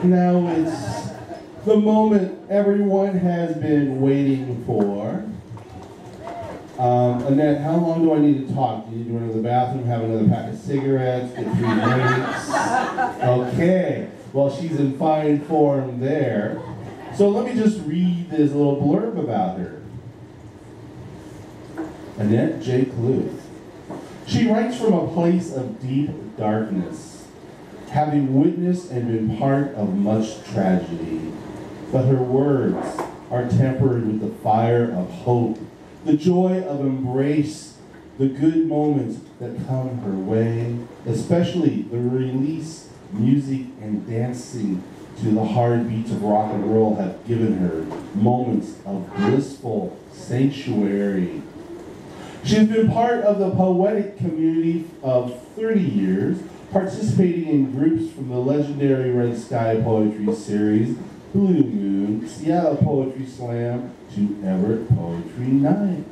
Now it's the moment everyone has been waiting for. Annette, how long do I need to talk? Do you need to go to the bathroom, have another pack of cigarettes, get 3 drinks? Okay, well, she's in fine form there. So let me just read this little blurb about her. Annette J. Kluth. She writes from a place of deep darkness, having witnessed and been part of much tragedy. But her words are tempered with the fire of hope, the joy of embrace, the good moments that come her way, especially the release, music, and dancing to the hard beats of rock and roll have given her moments of blissful sanctuary. She has been part of the poetic community of 30 years, participating in groups from the legendary Red Sky Poetry Series, Blue Moon, Seattle Poetry Slam, to Everett Poetry Nite.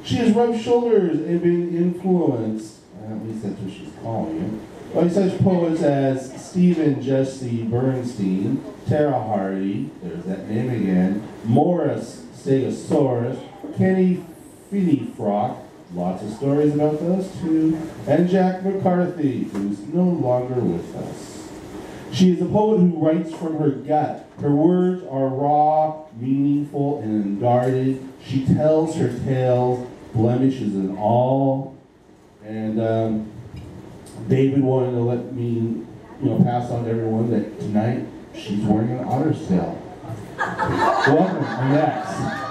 She has rubbed shoulders and been influenced, at least that's what she's calling it, by such poets as Stephen Jesse Bernstein, Tara Hardy, there's that name again, Morris Stegosaurus, Kenny Finney Frock, lots of stories about those two, and Jack McCarthy, who's no longer with us. She is a poet who writes from her gut. Her words are raw, meaningful, and unguarded. She tells her tales, blemishes and all. And David wanted to let me, pass on to everyone that tonight she's wearing an otter shell. Welcome, Annette.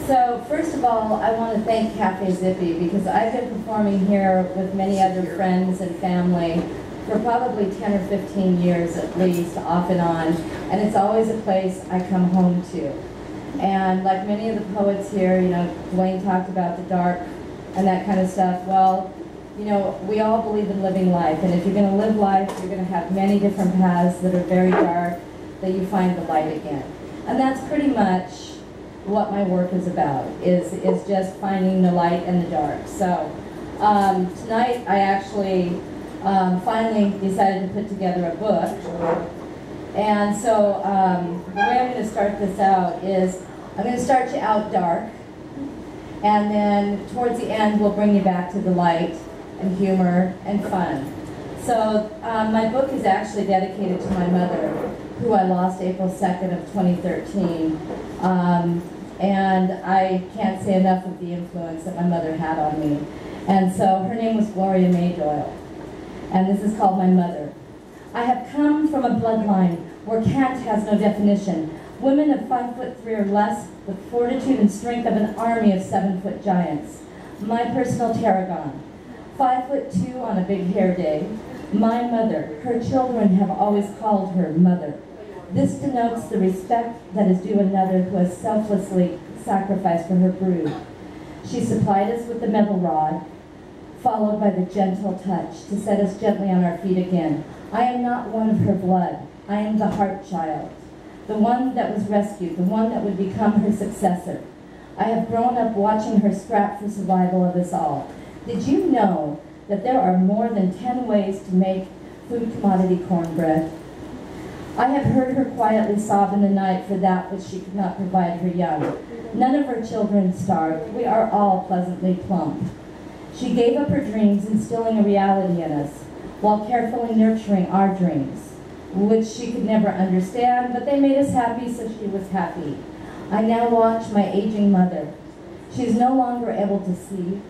So first of all, I want to thank Cafe Zippy because I've been performing here with many other friends and family for probably 10 or 15 years at least, off and on, and it's always a place I come home to. And like many of the poets here, Dwayne talked about the dark and that kind of stuff. Well, we all believe in living life, and if you're going to live life, you're going to have many different paths that are very dark that you find the light again. And that's pretty much what my work is about, is just finding the light and the dark. So tonight I actually finally decided to put together a book. And so the way I'm going to start this out is I'm going to start you out dark, and then towards the end we'll bring you back to the light and humor and fun. So my book is actually dedicated to my mother, who I lost April 2nd of 2013. And I can't say enough of the influence that my mother had on me. And so her name was Gloria May Doyle. And this is called My Mother. I have come from a bloodline where Kant has no definition. Women of 5'3" or less with fortitude and strength of an army of 7-foot giants. My personal tarragon. 5'2" on a big hair day. My mother. Her children have always called her mother. This denotes the respect that is due another who has selflessly sacrificed for her brood. She supplied us with the metal rod, followed by the gentle touch to set us gently on our feet again. I am not one of her blood. I am the heart child, the one that was rescued, the one that would become her successor. I have grown up watching her scrap for survival of us all. Did you know that there are more than 10 ways to make food commodity cornbread? I have heard her quietly sob in the night for that which she could not provide her young. None of her children starved. We are all pleasantly plump. She gave up her dreams, instilling a reality in us, while carefully nurturing our dreams, which she could never understand, but they made us happy, so she was happy. I now watch my aging mother. She is no longer able to see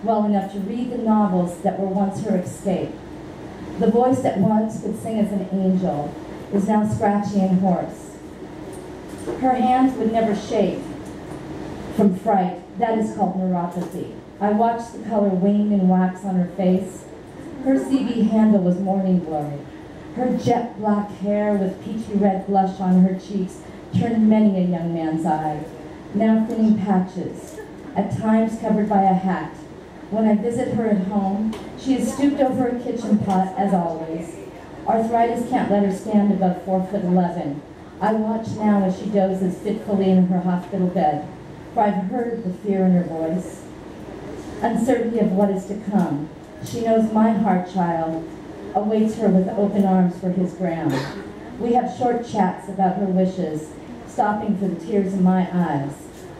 well enough to read the novels that were once her escape. The voice that once could sing as an angel is now scratchy and hoarse. Her hands would never shake from fright. That is called neuropathy. I watched the color wane and wax on her face. Her CB handle was morning glory. Her jet black hair with peachy red blush on her cheeks turned many a young man's eye. Now thinning patches, at times covered by a hat. When I visit her at home, she is stooped over a kitchen pot, as always. Arthritis can't let her stand above 4'11". I watch now as she dozes fitfully in her hospital bed, for I've heard the fear in her voice. Uncertainty of what is to come. She knows my heart child awaits her with open arms for his ground. We have short chats about her wishes, stopping for the tears in my eyes.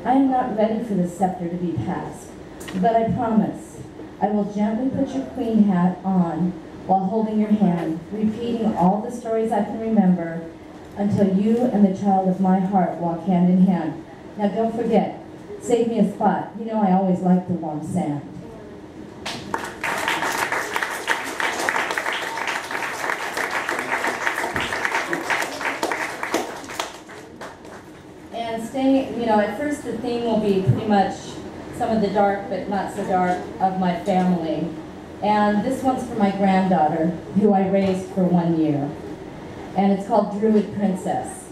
I am not ready for the scepter to be passed, but I promise I will gently put your queen hat on while holding your hand, repeating all the stories I can remember until you and the child of my heart walk hand in hand. Now don't forget, save me a spot. You know I always like the warm sand. And staying, at first the theme will be pretty much some of the dark but not so dark of my family. And this one's for my granddaughter, who I raised for 1 year. And it's called Druid Princess.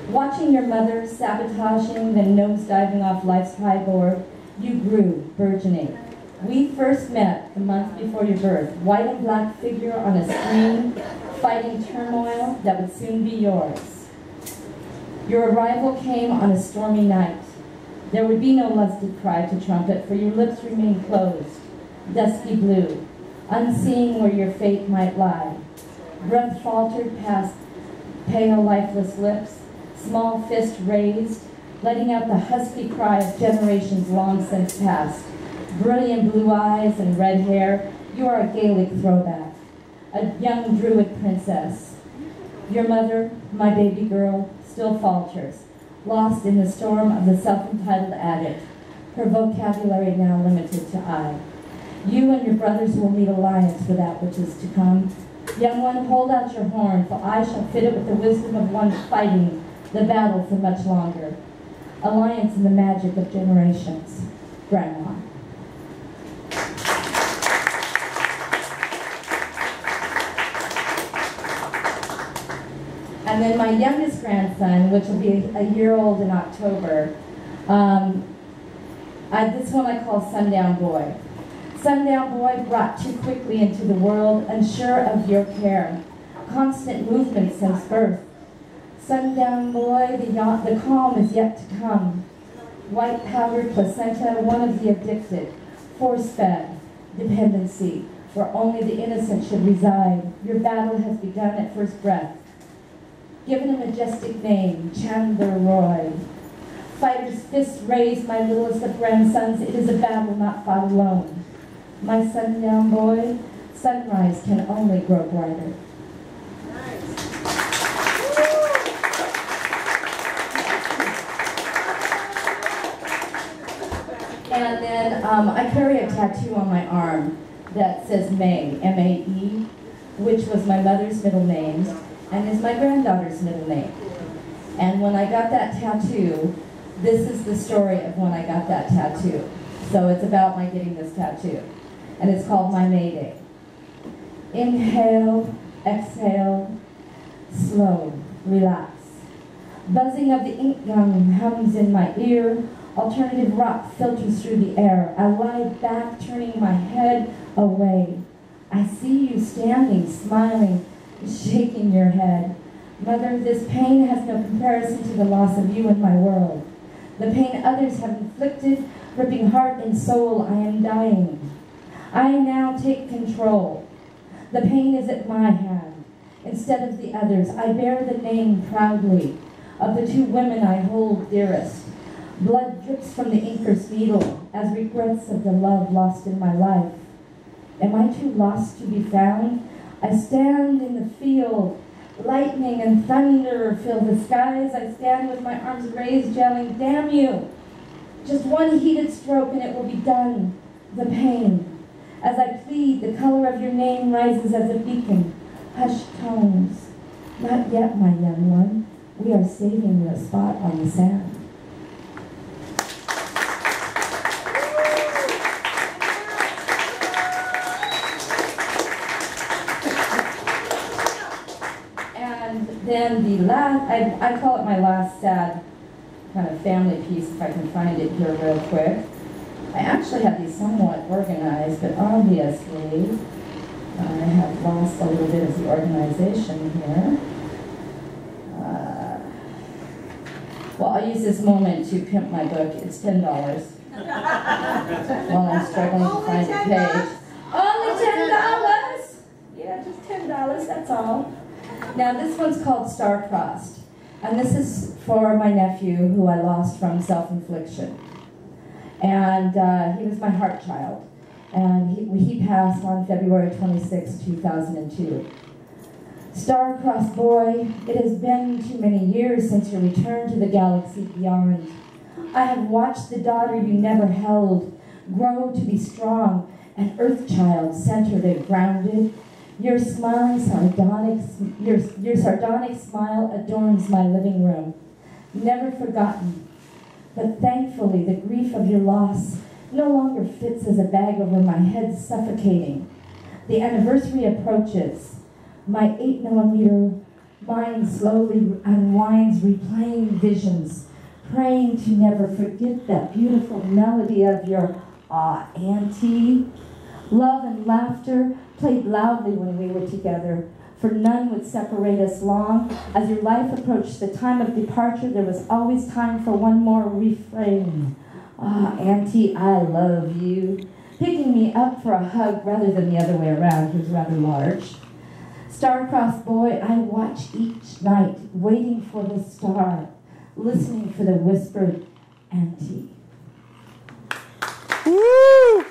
Watching your mother sabotaging, then nosediving off life's high board, you grew, burgeoning. We first met the month before your birth, white and black figure on a screen, fighting turmoil that would soon be yours. Your arrival came on a stormy night. There would be no lusty cry to trumpet, for your lips remained closed, dusky blue, unseeing where your fate might lie. Breath faltered past pale, lifeless lips, small fist raised, letting out the husky cry of generations long since past. Brilliant blue eyes and red hair, you are a Gaelic throwback, a young Druid princess. Your mother, my baby girl, still falters, lost in the storm of the self-entitled addict, her vocabulary now limited to I. You and your brothers will need alliance for that which is to come. Young one, hold out your horn, for I shall fit it with the wisdom of one fighting the battle for much longer. Alliance in the magic of generations. Grandma. And then my youngest grandson, which will be a year old in October, this one I call Sundown Boy. Sundown Boy, brought too quickly into the world, unsure of your care, constant movement since birth. Sundown Boy, the calm is yet to come. White powdered placenta, one of the addicted, force-fed, dependency, where only the innocent should reside. Your battle has begun at first breath. Given a majestic name, Chandler Roy. Fighters' fists raised, my littlest of grandsons, it is a battle not fought alone. My sundown boy, sunrise can only grow brighter. And then I carry a tattoo on my arm that says May, M-A-E, which was my mother's middle name and is my granddaughter's middle name. And when I got that tattoo, this is the story of when I got that tattoo. So it's about my getting this tattoo. And it's called My May Day. Inhale, exhale, slow, relax. Buzzing of the ink gun hums in my ear. Alternative rock filters through the air. I lie back, turning my head away. I see you standing, smiling, shaking your head. Mother, this pain has no comparison to the loss of you in my world. The pain others have inflicted, ripping heart and soul, I am dying. I now take control. The pain is at my hand. Instead of the others, I bear the name proudly of the two women I hold dearest. Blood drips from the inker's needle as regrets of the love lost in my life. Am I too lost to be found? I stand in the field. Lightning and thunder fill the skies. I stand with my arms raised, yelling, damn you. Just one heated stroke and it will be done. The pain. As I plead, the color of your name rises as a beacon. Hushed tones. Not yet, my young one. We are saving you a spot on the sand. And then the last, I call it my last sad kind of family piece, if I can find it here real quick. I actually have these somewhat organized, but obviously I have lost a little bit of the organization here. Well, I'll use this moment to pimp my book. It's $10 while I'm struggling to find a page. Only $10? Yeah, just $10, that's all. Now this one's called Star-Crossed, and this is for my nephew who I lost from self-infliction. And he was my heart child, and he passed on February 26, 2002. Star-crossed boy, it has been too many years since your return to the galaxy beyond. I have watched the daughter you never held grow to be strong, an earth child centered and grounded. Your smiling your sardonic smile adorns my living room. Never forgotten. But thankfully, the grief of your loss no longer fits as a bag over my head, suffocating. The anniversary approaches. My 8mm mind slowly unwinds, replaying visions, praying to never forget that beautiful melody of your auntie. Love and laughter played loudly when we were together, for none would separate us long. As your life approached the time of departure, there was always time for one more refrain. Auntie, I love you. Picking me up for a hug rather than the other way around, he was rather large. Star-crossed boy, I watch each night, waiting for the star, listening for the whispered auntie. Woo!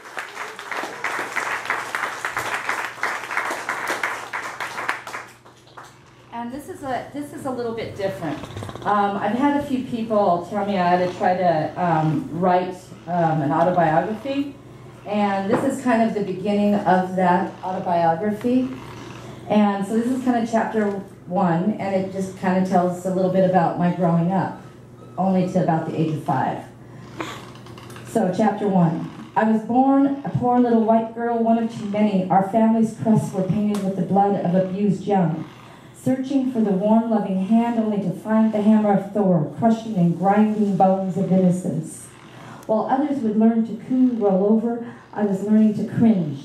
And this is a little bit different. I've had a few people tell me I ought to try to write an autobiography, and this is kind of the beginning of that autobiography. And so this is kind of chapter 1, and it just kind of tells a little bit about my growing up, only to about the age of 5. So chapter 1. I was born a poor little white girl, one of too many. Our family's crests were painted with the blood of abused young. Searching for the warm, loving hand, only to find the hammer of Thor, crushing and grinding bones of innocence. While others would learn to coo, roll over, I was learning to cringe,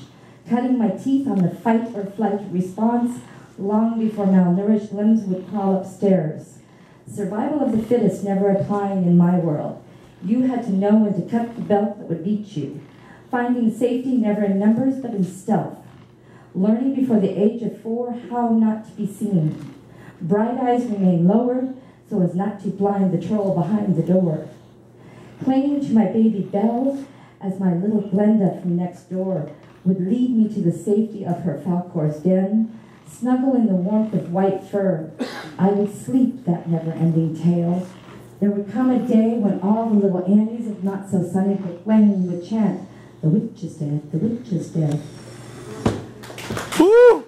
cutting my teeth on the fight or flight response long before malnourished limbs would crawl upstairs. Survival of the fittest never applying in my world. You had to know when to cut the belt that would beat you. Finding safety never in numbers but in stealth. Learning before the age of 4 how not to be seen. Bright eyes remain lowered so as not to blind the troll behind the door. Clinging to my baby Belle as my little Glenda from next door would lead me to the safety of her Falcor's den, snuggle in the warmth of white fur. I would sleep that never-ending tale. There would come a day when all the little Annies of Not So Sunny Gwen would chant, "The witch is dead, the witch is dead." Woo!